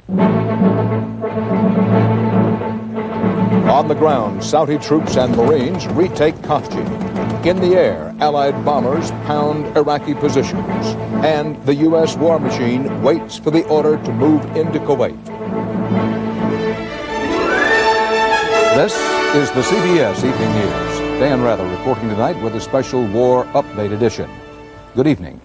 On the ground, Saudi troops and Marines retake Khafji. In the air, Allied bombers pound Iraqi positions. And the U.S. war machine waits for the order to move into Kuwait. This is the CBS Evening News. Dan Rather reporting tonight with a special War Update edition. Good evening.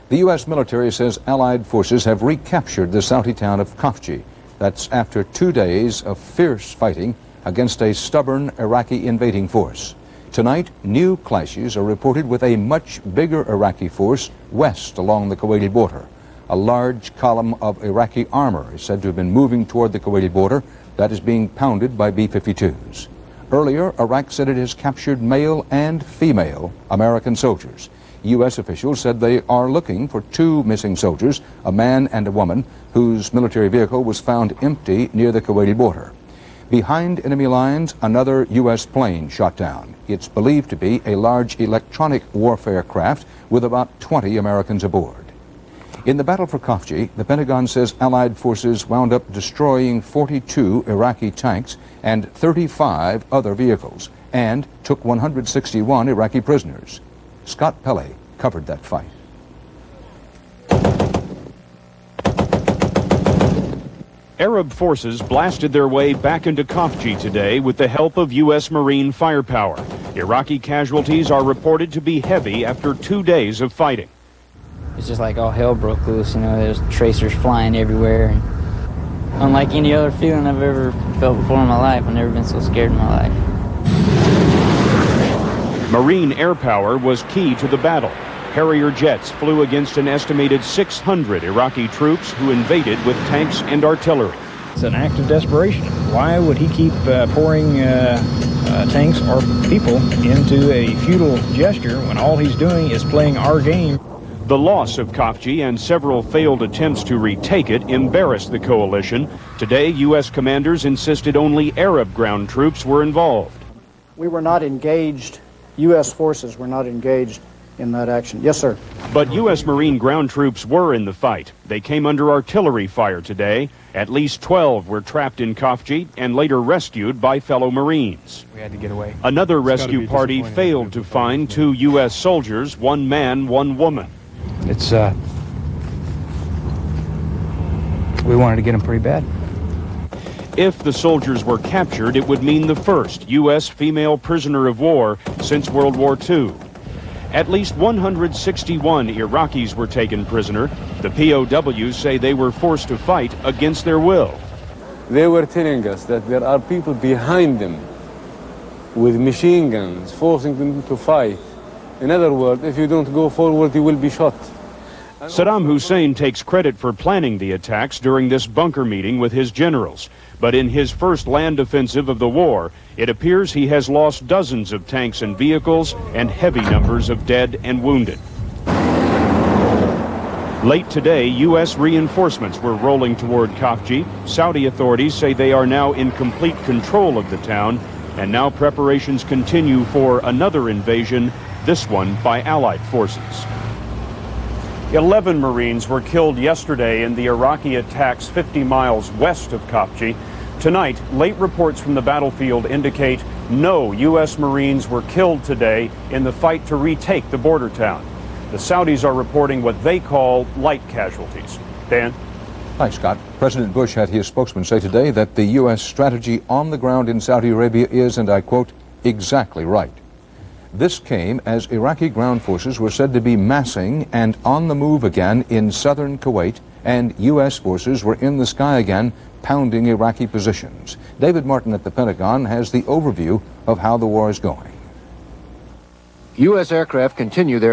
The U.S. military says Allied forces have recaptured the Saudi town of Khafji. That's after 2 days of fierce fighting against a stubborn Iraqi invading force. Tonight, new clashes are reported with a much bigger Iraqi force west along the Kuwaiti border. A large column of Iraqi armor is said to have been moving toward the Kuwaiti border that is being pounded by B-52s. Earlier, Iraq said it has captured male and female American soldiers. U.S. officials said they are looking for 2 missing soldiers, a man and a woman, whose military vehicle was found empty near the Kuwaiti border. Behind enemy lines, another U.S. plane shot down. It's believed to be a large electronic warfare craft with about 20 Americans aboard. In the battle for Khafji, the Pentagon says Allied forces wound up destroying 42 Iraqi tanks and 35 other vehicles, and took 161 Iraqi prisoners. Scott Pelley covered that fight. Arab forces blasted their way back into Khafji today with the help of U.S. Marine firepower. Iraqi casualties are reported to be heavy after 2 days of fighting. It's just like all hell broke loose, you know, there's tracers flying everywhere. And unlike any other feeling I've ever felt before in my life, I've never been so scared in my life. Marine air power was key to the battle. Harrier jets flew against an estimated 600 Iraqi troops who invaded with tanks and artillery. It's an act of desperation. Why would he keep pouring tanks or people into a futile gesture when all he's doing is playing our game? The loss of Khafji and several failed attempts to retake it embarrassed the coalition. Today, U.S. commanders insisted only Arab ground troops were involved. We were not engaged. U.S. forces were not engaged in that action. Yes, sir. But U.S. Marine ground troops were in the fight. They came under artillery fire today. At least 12 were trapped in Khafji and later rescued by fellow Marines. We had to get away. Another rescue party failed to find 2 U.S. soldiers, 1 man, 1 woman. It's, we wanted to get them pretty bad. If the soldiers were captured, it would mean the first U.S. female prisoner of war since World War II. At least 161 Iraqis were taken prisoner. The POWs say they were forced to fight against their will. They were telling us that there are people behind them with machine guns, forcing them to fight. In other words, if you don't go forward, you will be shot. Saddam Hussein takes credit for planning the attacks during this bunker meeting with his generals. But in his first land offensive of the war, it appears he has lost dozens of tanks and vehicles and heavy numbers of dead and wounded. Late today, U.S. reinforcements were rolling toward Khafji. Saudi authorities say they are now in complete control of the town, and now preparations continue for another invasion, this one by Allied forces. 11 Marines were killed yesterday in the Iraqi attacks 50 miles west of Khafji. Tonight, late reports from the battlefield indicate no U.S. Marines were killed today in the fight to retake the border town. The Saudis are reporting what they call light casualties. Dan? Thanks, Scott. President Bush had his spokesman say today that the U.S. strategy on the ground in Saudi Arabia is, and I quote, exactly right. This came as Iraqi ground forces were said to be massing and on the move again in southern Kuwait, and U.S. forces were in the sky again, pounding Iraqi positions. David Martin at the Pentagon has the overview of how the war is going. U.S. aircraft continue their